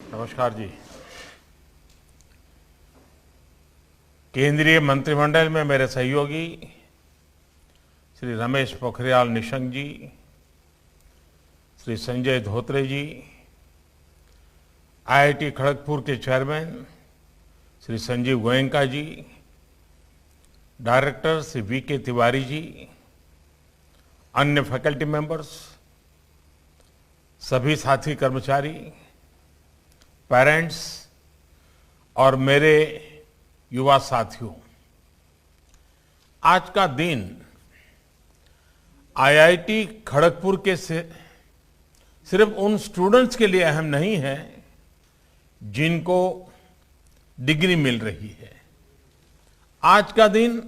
नमस्कार जी। केंद्रीय मंत्रिमंडल में मेरे सहयोगी श्री रमेश पोखरियाल निशंक जी, श्री संजय धोत्रे जी, आईआईटी खड़गपुर के चेयरमैन श्री संजीव गोयनका जी, डायरेक्टर श्री वीके तिवारी जी, अन्य फैकल्टी मेंबर्स, सभी साथी कर्मचारी, पेरेंट्स और मेरे युवा साथियों, आज का दिन आईआईटी खड़गपुर के सिर्फ उन स्टूडेंट्स के लिए अहम नहीं है जिनको डिग्री मिल रही है। आज का दिन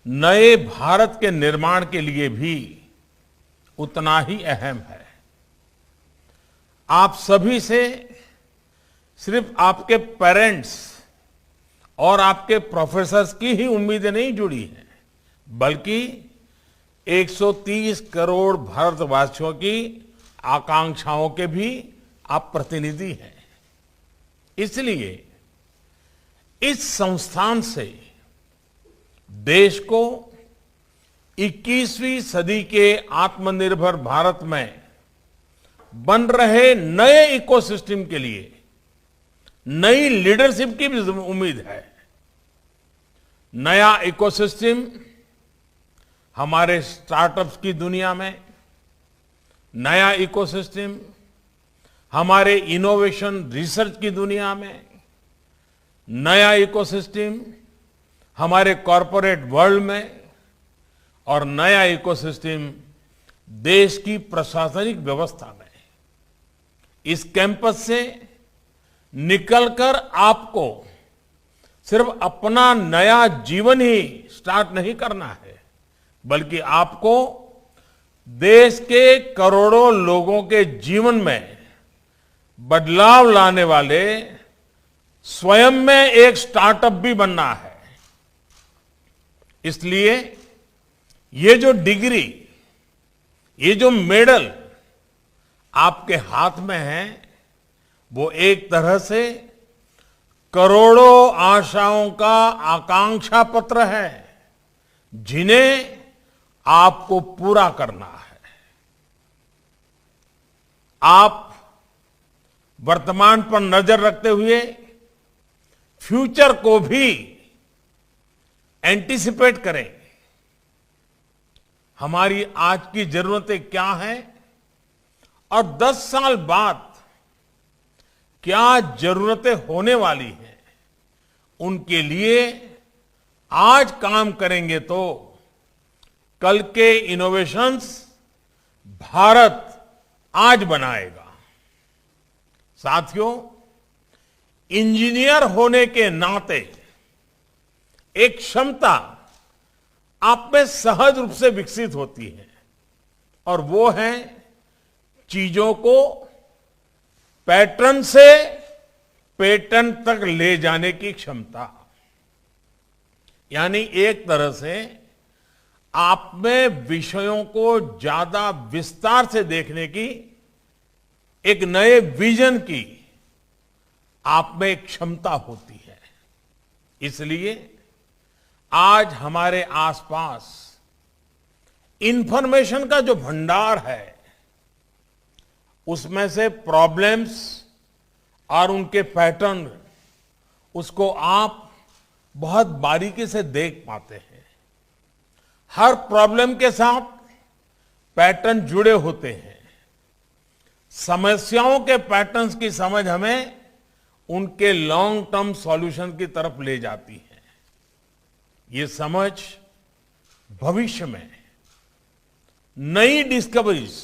नए भारत के निर्माण के लिए भी उतना ही अहम है। आप सभी से सिर्फ आपके पेरेंट्स और आपके प्रोफेसर्स की ही उम्मीदें नहीं जुड़ी हैं, बल्कि 130 करोड़ भारतवासियों की आकांक्षाओं के भी आप प्रतिनिधि हैं। इसलिए इस संस्थान से देश को 21वीं सदी के आत्मनिर्भर भारत में बन रहे नए इकोसिस्टम के लिए नई लीडरशिप की भी उम्मीद है। नया इकोसिस्टम हमारे स्टार्टअप्स की दुनिया में, नया इकोसिस्टम हमारे इनोवेशन रिसर्च की दुनिया में, नया इकोसिस्टम हमारे कॉरपोरेट वर्ल्ड में और नया इकोसिस्टम देश की प्रशासनिक व्यवस्था में। इस कैंपस से निकलकर आपको सिर्फ अपना नया जीवन ही स्टार्ट नहीं करना है, बल्कि आपको देश के करोड़ों लोगों के जीवन में बदलाव लाने वाले स्वयं में एक स्टार्टअप भी बनना है। इसलिए ये जो डिग्री, ये जो मेडल आपके हाथ में है, वो एक तरह से करोड़ों आशाओं का आकांक्षा पत्र है जिन्हें आपको पूरा करना है। आप वर्तमान पर नजर रखते हुए फ्यूचर को भी एंटीसिपेट करें। हमारी आज की जरूरतें क्या हैं और 10 साल बाद क्या जरूरतें होने वाली हैं, उनके लिए आज काम करेंगे तो कल के इनोवेशंस भारत आज बनाएगा। साथियों, इंजीनियर होने के नाते एक क्षमता आप में सहज रूप से विकसित होती है और वो है चीजों को पैटर्न से पेटेंट तक ले जाने की क्षमता। यानी एक तरह से आप में विषयों को ज्यादा विस्तार से देखने की, एक नए विजन की आप में एक क्षमता होती है। इसलिए आज हमारे आसपास इंफॉर्मेशन का जो भंडार है, उसमें से प्रॉब्लम्स और उनके पैटर्न, उसको आप बहुत बारीकी से देख पाते हैं। हर प्रॉब्लम के साथ पैटर्न जुड़े होते हैं। समस्याओं के पैटर्न्स की समझ हमें उनके लॉन्ग टर्म सॉल्यूशन की तरफ ले जाती है। ये समझ भविष्य में नई डिस्कवरीज,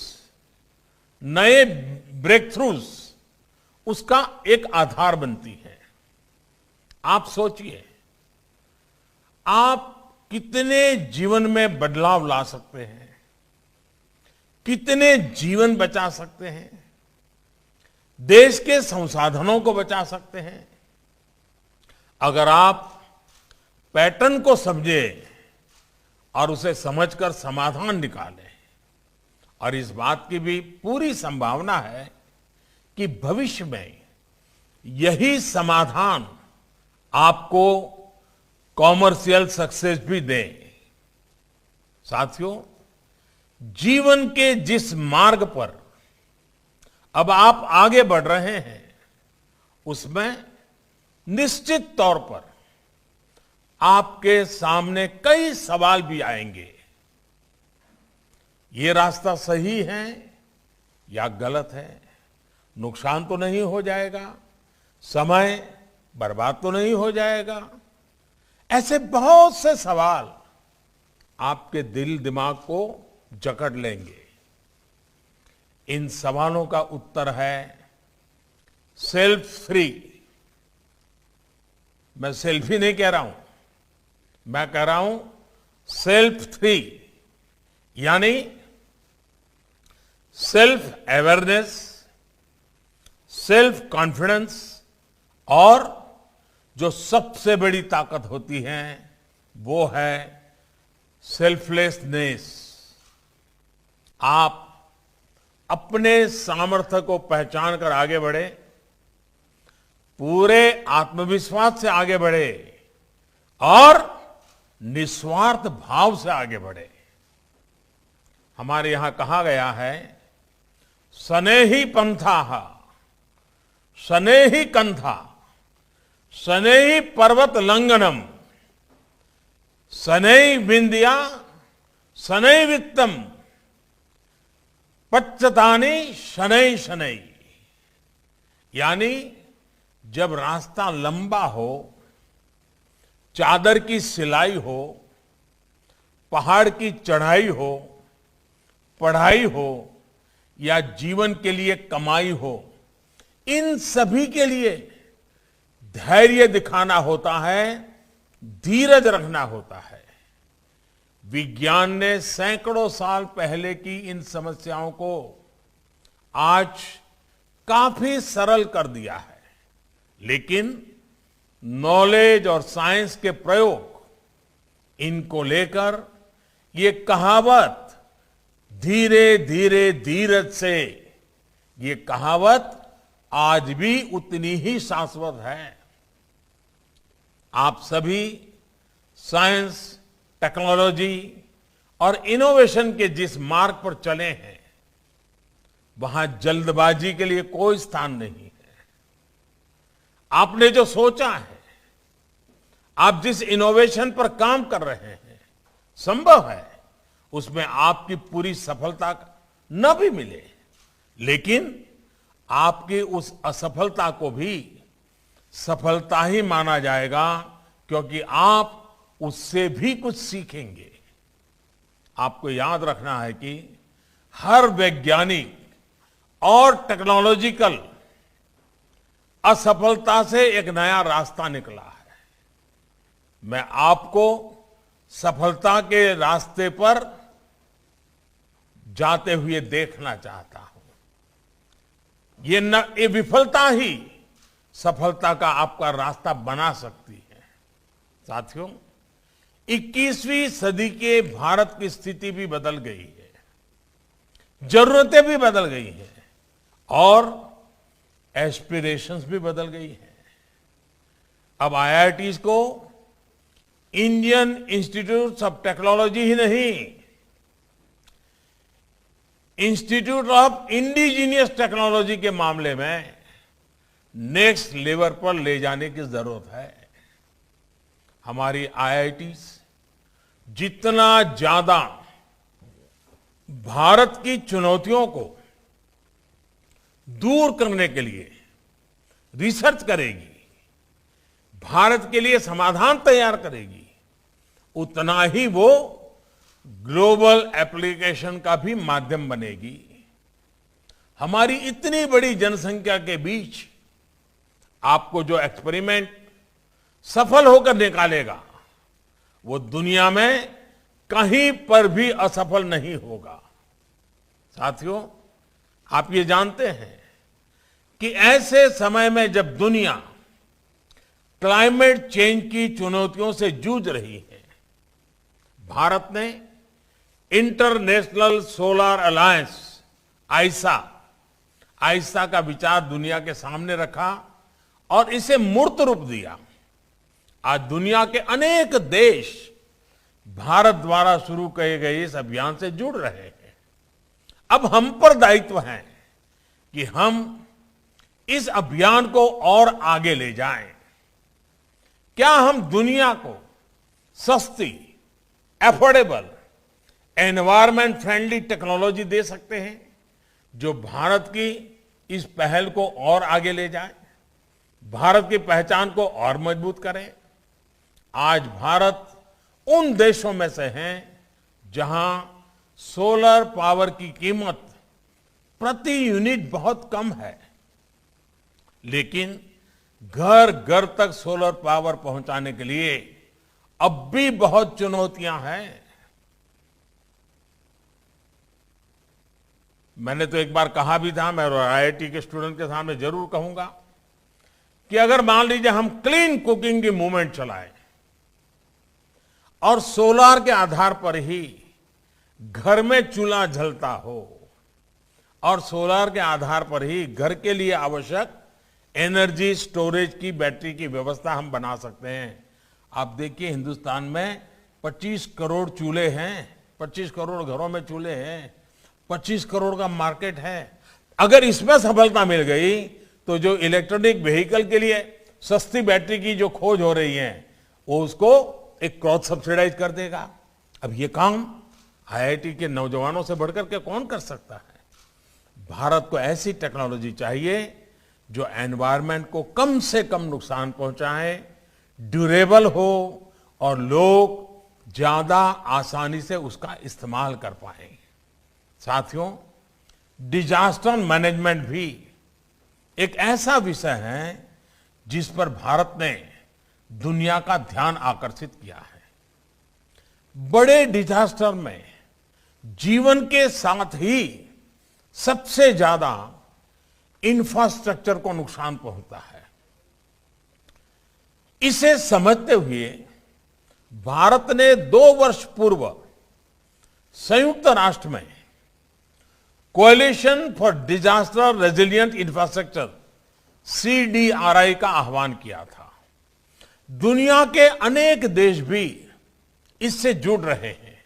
नए ब्रेक थ्रूज, उसका एक आधार बनती है। आप सोचिए, आप कितने जीवन में बदलाव ला सकते हैं, कितने जीवन बचा सकते हैं, देश के संसाधनों को बचा सकते हैं, अगर आप पैटर्न को समझे और उसे समझकर समाधान निकालें। और इस बात की भी पूरी संभावना है कि भविष्य में यही समाधान आपको कॉमर्शियल सक्सेस भी दे। साथियों, जीवन के जिस मार्ग पर अब आप आगे बढ़ रहे हैं, उसमें निश्चित तौर पर आपके सामने कई सवाल भी आएंगे। ये रास्ता सही है या गलत है? नुकसान तो नहीं हो जाएगा? समय बर्बाद तो नहीं हो जाएगा? ऐसे बहुत से सवाल आपके दिल दिमाग को जकड़ लेंगे। इन सवालों का उत्तर है सेल्फ फ्री। मैं सेल्फी नहीं कह रहा हूं, मैं कह रहा हूं सेल्फ फ्री, यानी सेल्फ अवेयरनेस, सेल्फ कॉन्फिडेंस और जो सबसे बड़ी ताकत होती है वो है सेल्फलेसनेस। आप अपने सामर्थ्य को पहचान कर आगे बढ़े, पूरे आत्मविश्वास से आगे बढ़े और निस्वार्थ भाव से आगे बढ़े। हमारे यहां कहा गया है, सनेहि पंथाः सनेहि कंथा सनेहि पर्वत लंघनम सनेहि विंध्या सनेहि वित्तम पच्चतानि शनै शनै। यानी जब रास्ता लंबा हो, चादर की सिलाई हो, पहाड़ की चढ़ाई हो, पढ़ाई हो या जीवन के लिए कमाई हो, इन सभी के लिए धैर्य दिखाना होता है, धीरज रखना होता है। विज्ञान ने सैकड़ों साल पहले की इन समस्याओं को आज काफी सरल कर दिया है, लेकिन नॉलेज और साइंस के प्रयोग इनको लेकर ये कहावत धीरे धीरे धीरज से, ये कहावत आज भी उतनी ही शाश्वत है। आप सभी साइंस, टेक्नोलॉजी और इनोवेशन के जिस मार्ग पर चले हैं, वहां जल्दबाजी के लिए कोई स्थान नहीं है। आपने जो सोचा है, आप जिस इनोवेशन पर काम कर रहे हैं, संभव है उसमें आपकी पूरी सफलता न भी मिले, लेकिन आपकी उस असफलता को भी सफलता ही माना जाएगा, क्योंकि आप उससे भी कुछ सीखेंगे। आपको याद रखना है कि हर वैज्ञानिक और टेक्नोलॉजिकल असफलता से एक नया रास्ता निकला है। मैं आपको सफलता के रास्ते पर जाते हुए देखना चाहता हूं। ये विफलता ही सफलता का आपका रास्ता बना सकती है। साथियों, 21वीं सदी के भारत की स्थिति भी बदल गई है, जरूरतें भी बदल गई हैं और एस्पिरेशंस भी बदल गई हैं। अब आईआईटीज को इंडियन इंस्टीट्यूट ऑफ टेक्नोलॉजी ही नहीं, इंस्टीट्यूट ऑफ इंडिजीनियस टेक्नोलॉजी के मामले में नेक्स्ट लेवल पर ले जाने की जरूरत है। हमारी आईआईटीज जितना ज्यादा भारत की चुनौतियों को दूर करने के लिए रिसर्च करेगी, भारत के लिए समाधान तैयार करेगी, उतना ही वो ग्लोबल एप्लीकेशन का भी माध्यम बनेगी। हमारी इतनी बड़ी जनसंख्या के बीच आपको जो एक्सपेरिमेंट सफल होकर निकालेगा, वो दुनिया में कहीं पर भी असफल नहीं होगा। साथियों, आप ये जानते हैं कि ऐसे समय में जब दुनिया क्लाइमेट चेंज की चुनौतियों से जूझ रही है, भारत ने इंटरनेशनल सोलर अलायंस आईसा का विचार दुनिया के सामने रखा और इसे मूर्त रूप दिया। आज दुनिया के अनेक देश भारत द्वारा शुरू किए गए इस अभियान से जुड़ रहे हैं। अब हम पर दायित्व है कि हम इस अभियान को और आगे ले जाएं। क्या हम दुनिया को सस्ती, एफोर्डेबल, एनवायरमेंट फ्रेंडली टेक्नोलॉजी दे सकते हैं जो भारत की इस पहल को और आगे ले जाए, भारत की पहचान को और मजबूत करे। आज भारत उन देशों में से है जहां सोलर पावर की कीमत प्रति यूनिट बहुत कम है, लेकिन घर घर तक सोलर पावर पहुंचाने के लिए अब भी बहुत चुनौतियां हैं। मैंने तो एक बार कहा भी था, मैं आईआईटी के स्टूडेंट के सामने जरूर कहूंगा कि अगर मान लीजिए हम क्लीन कुकिंग की मूवमेंट चलाएं और सोलार के आधार पर ही घर में चूल्हा जलता हो और सोलार के आधार पर ही घर के लिए आवश्यक एनर्जी स्टोरेज की बैटरी की व्यवस्था हम बना सकते हैं। आप देखिए हिंदुस्तान में 25 करोड़ चूल्हे हैं, 25 करोड़ घरों में चूल्हे हैं, 25 करोड़ का मार्केट है। अगर इसमें सफलता मिल गई तो जो इलेक्ट्रॉनिक व्हीकल के लिए सस्ती बैटरी की जो खोज हो रही है वो उसको एक क्रॉस सब्सिडाइज कर देगा। अब ये काम आईआईटी के नौजवानों से बढ़कर के कौन कर सकता है। भारत को ऐसी टेक्नोलॉजी चाहिए जो एनवायरनमेंट को कम से कम नुकसान पहुंचाए, ड्यूरेबल हो और लोग ज्यादा आसानी से उसका इस्तेमाल कर पाए। साथियों, डिजास्टर मैनेजमेंट भी एक ऐसा विषय है जिस पर भारत ने दुनिया का ध्यान आकर्षित किया है। बड़े डिजास्टर में जीवन के साथ ही सबसे ज्यादा इंफ्रास्ट्रक्चर को नुकसान पहुंचता है। इसे समझते हुए भारत ने 2 वर्ष पूर्व संयुक्त राष्ट्र में coalition for disaster resilient infrastructure CDRI का आह्वान किया था। दुनिया के अनेक देश भी इससे जुड़ रहे हैं।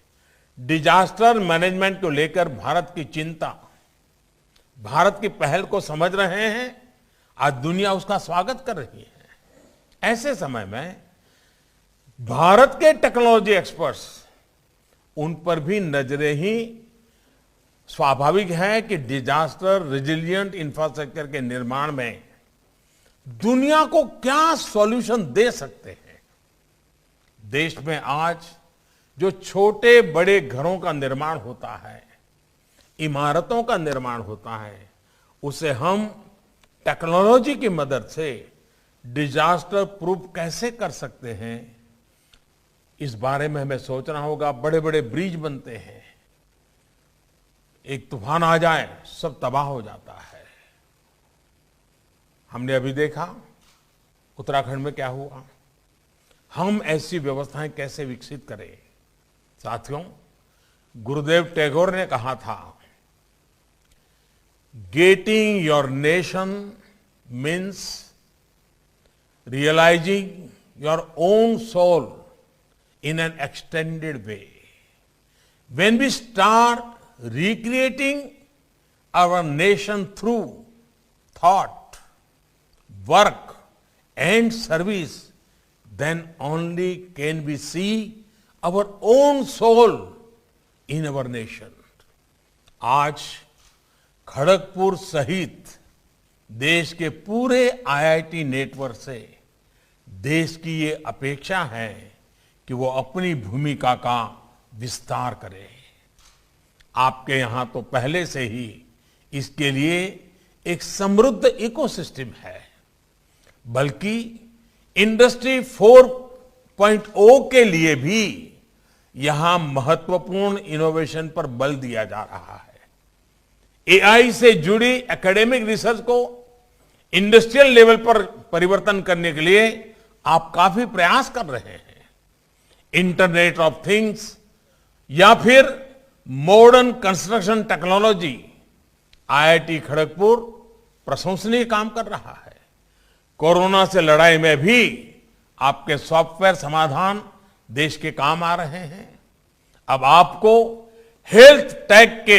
डिजास्टर मैनेजमेंट को लेकर भारत की चिंता, भारत की पहल को समझ रहे हैं। आज दुनिया उसका स्वागत कर रही है। ऐसे समय में भारत के टेक्नोलॉजी एक्सपर्ट्स, उन पर भी नजरें ही स्वाभाविक है कि डिजास्टर रेजिलिएंट इंफ्रास्ट्रक्चर के निर्माण में दुनिया को क्या सॉल्यूशन दे सकते हैं। देश में आज जो छोटे बड़े घरों का निर्माण होता है, इमारतों का निर्माण होता है, उसे हम टेक्नोलॉजी की मदद से डिजास्टर प्रूफ कैसे कर सकते हैं, इस बारे में हमें सोचना होगा। बड़े बड़े ब्रिज बनते हैं, एक तूफान आ जाए सब तबाह हो जाता है। हमने अभी देखा उत्तराखंड में क्या हुआ। हम ऐसी व्यवस्थाएं कैसे विकसित करें। साथियों, गुरुदेव टैगोर ने कहा था, getting your nation means realising your own soul in an extended way. When we start recreating our nation through thought, work and service, then only can we see our own soul in our nation. आज खड़गपुर सहित देश के पूरे IIT network से देश की ये अपेक्षा है कि वो अपनी भूमिका का विस्तार करे। आपके यहां तो पहले से ही इसके लिए एक समृद्ध इकोसिस्टम है, बल्कि इंडस्ट्री 4.0 के लिए भी यहां महत्वपूर्ण इनोवेशन पर बल दिया जा रहा है। AI से जुड़ी एकेडमिक रिसर्च को इंडस्ट्रियल लेवल पर परिवर्तन करने के लिए आप काफी प्रयास कर रहे हैं। इंटरनेट ऑफ थिंग्स या फिर modern construction technology, IIT Kharagpur प्रशंसनीय काम कर रहा है। कोरोना से लड़ाई में भी आपके सॉफ्टवेयर समाधान देश के काम आ रहे हैं। अब आपको हेल्थ टेक के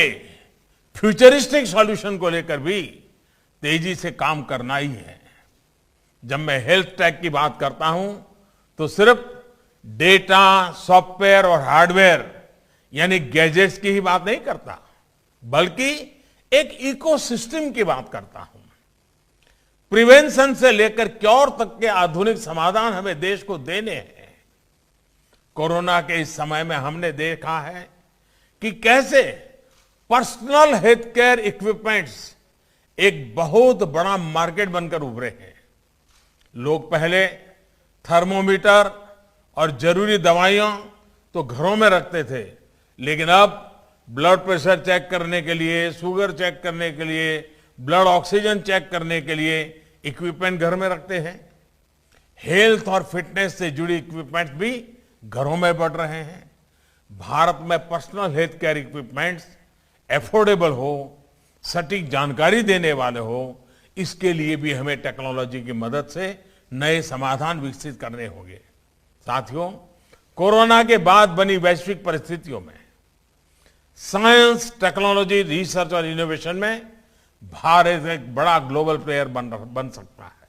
फ्यूचरिस्टिक सॉल्यूशन को लेकर भी तेजी से काम करना ही है। जब मैं हेल्थ टेक की बात करता हूं तो सिर्फ डेटा, सॉफ्टवेयर और हार्डवेयर यानी गैजेट्स की ही बात नहीं करता, बल्कि एक इकोसिस्टम की बात करता हूं। प्रिवेंशन से लेकर क्योर तक के आधुनिक समाधान हमें देश को देने हैं। कोरोना के इस समय में हमने देखा है कि कैसे पर्सनल हेल्थ केयर इक्विपमेंट्स एक बहुत बड़ा मार्केट बनकर उभरे हैं। लोग पहले थर्मोमीटर और जरूरी दवाइयां तो घरों में रखते थे, लेकिन अब ब्लड प्रेशर चेक करने के लिए, शुगर चेक करने के लिए, ब्लड ऑक्सीजन चेक करने के लिए इक्विपमेंट घर में रखते हैं। हेल्थ और फिटनेस से जुड़ी इक्विपमेंट्स भी घरों में बढ़ रहे हैं। भारत में personal health care equipments affordable हो, सटीक जानकारी देने वाले हो, इसके लिए भी हमें टेक्नोलॉजी की मदद से नए समाधान विकसित करने होंगे। साथियों, कोरोना के बाद बनी वैश्विक परिस्थितियों में साइंस, टेक्नोलॉजी, रिसर्च और इनोवेशन में भारत एक बड़ा ग्लोबल प्लेयर बन सकता है।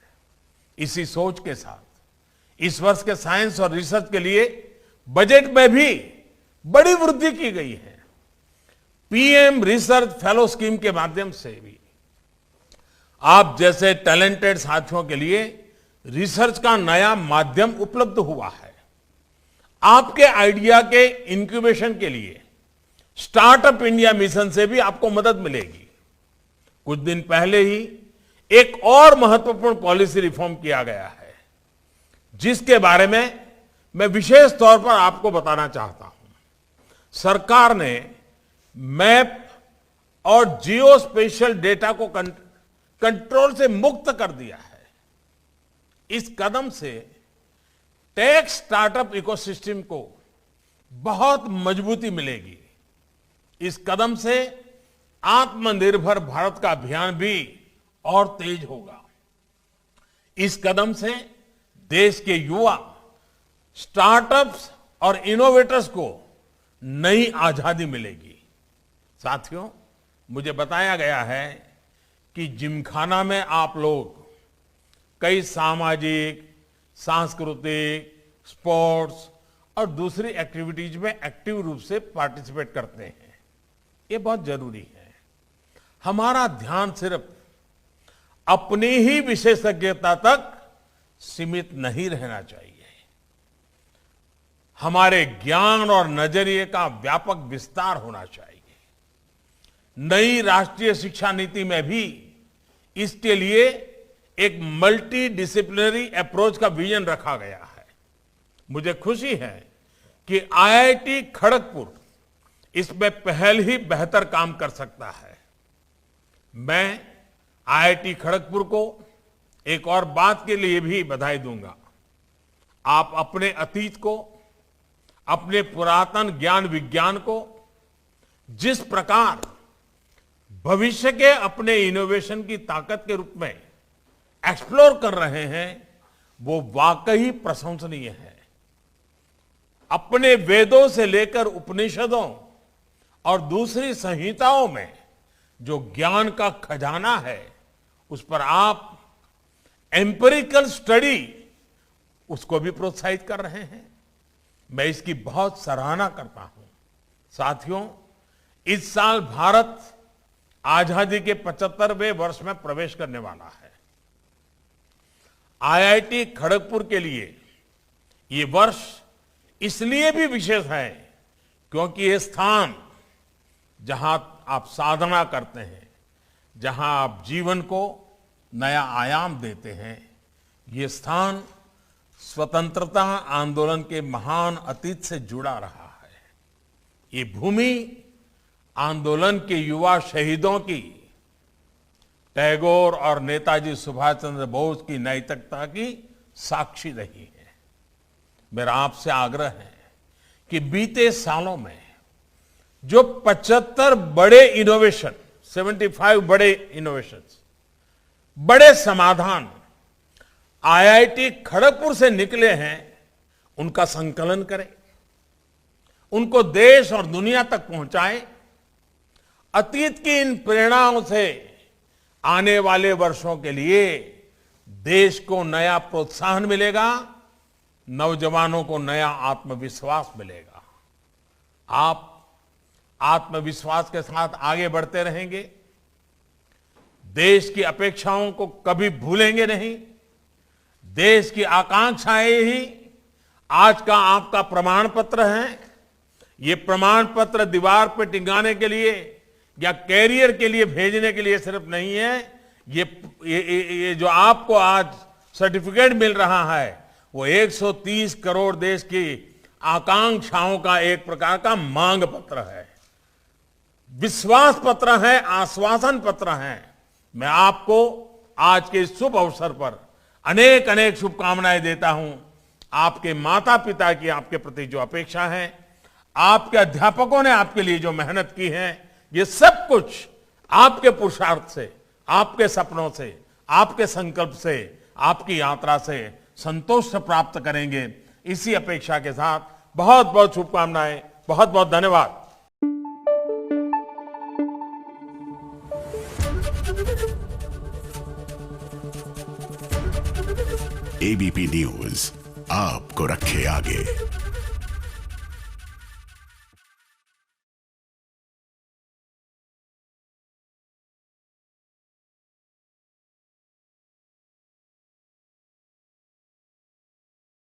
इसी सोच के साथ इस वर्ष के साइंस और रिसर्च के लिए बजट में भी बड़ी वृद्धि की गई है। पीएम रिसर्च फेलो स्कीम के माध्यम से भी आप जैसे टैलेंटेड साथियों के लिए रिसर्च का नया माध्यम उपलब्ध हुआ है। आपके आइडिया के इंक्यूबेशन के लिए स्टार्टअप इंडिया मिशन से भी आपको मदद मिलेगी। कुछ दिन पहले ही एक और महत्वपूर्ण पॉलिसी रिफॉर्म किया गया है, जिसके बारे में मैं विशेष तौर पर आपको बताना चाहता हूं। सरकार ने मैप और जियो स्पेशियल डेटा को कंट्रोल से मुक्त कर दिया है। इस कदम से टेक स्टार्टअप इकोसिस्टम को बहुत मजबूती मिलेगी। इस कदम से आत्मनिर्भर भारत का अभियान भी और तेज होगा। इस कदम से देश के युवा, स्टार्टअप्स और इनोवेटर्स को नई आजादी मिलेगी। साथियों, मुझे बताया गया है कि जिमखाना में आप लोग कई सामाजिक, सांस्कृतिक, स्पोर्ट्स और दूसरी एक्टिविटीज में एक्टिव रूप से पार्टिसिपेट करते हैं। ये बहुत जरूरी है। हमारा ध्यान सिर्फ अपनी ही विशेषज्ञता तक सीमित नहीं रहना चाहिए। हमारे ज्ञान और नजरिए का व्यापक विस्तार होना चाहिए। नई राष्ट्रीय शिक्षा नीति में भी इसके लिए एक मल्टी डिसिप्लिनरी अप्रोच का विजन रखा गया है। मुझे खुशी है कि आईआईटी खड़गपुर इसमें पहल ही बेहतर काम कर सकता है। मैं आईआईटी खड़गपुर को एक और बात के लिए भी बधाई दूंगा। आप अपने अतीत को, अपने पुरातन ज्ञान विज्ञान को जिस प्रकार भविष्य के अपने इनोवेशन की ताकत के रूप में एक्सप्लोर कर रहे हैं, वो वाकई प्रशंसनीय है। अपने वेदों से लेकर उपनिषदों और दूसरी संहिताओं में जो ज्ञान का खजाना है, उस पर आप एम्पिरिकल स्टडी उसको भी प्रोत्साहित कर रहे हैं। मैं इसकी बहुत सराहना करता हूं। साथियों, इस साल भारत आजादी के 75वें वर्ष में प्रवेश करने वाला है। आईआईटी खड़गपुर के लिए ये वर्ष इसलिए भी विशेष है क्योंकि ये स्थान जहां आप साधना करते हैं, जहां आप जीवन को नया आयाम देते हैं, ये स्थान स्वतंत्रता आंदोलन के महान अतीत से जुड़ा रहा है। ये भूमि आंदोलन के युवा शहीदों की, टैगोर और नेताजी सुभाष चंद्र बोस की नैतिकता की साक्षी रही है। मेरा आपसे आग्रह है कि बीते सालों में जो 75 बड़े इनोवेशन, 75 बड़े इनोवेशंस, बड़े समाधान आईआईटी खड़गपुर से निकले हैं उनका संकलन करें, उनको देश और दुनिया तक पहुंचाएं। अतीत की इन प्रेरणाओं से आने वाले वर्षों के लिए देश को नया प्रोत्साहन मिलेगा, नौजवानों को नया आत्मविश्वास मिलेगा। आप आत्मविश्वास के साथ आगे बढ़ते रहेंगे, देश की अपेक्षाओं को कभी भूलेंगे नहीं। देश की आकांक्षाएं ही आज का आपका प्रमाण पत्र है। ये प्रमाण पत्र दीवार पर टिकाने के लिए या कैरियर के लिए भेजने के लिए सिर्फ नहीं है। ये जो आपको आज सर्टिफिकेट मिल रहा है वो 130 करोड़ देश की आकांक्षाओं का एक प्रकार का मांग पत्र है, विश्वास पत्र है, आश्वासन पत्र है। मैं आपको आज के इस शुभ अवसर पर अनेक अनेक शुभकामनाएं देता हूं। आपके माता पिता की आपके प्रति जो अपेक्षा है, आपके अध्यापकों ने आपके लिए जो मेहनत की है, ये सब कुछ आपके पुरुषार्थ से, आपके सपनों से, आपके संकल्प से, आपकी यात्रा से संतोष से प्राप्त करेंगे। इसी अपेक्षा के साथ बहुत बहुत शुभकामनाएं, बहुत बहुत धन्यवाद। एबीपी न्यूज आपको रखे आगे।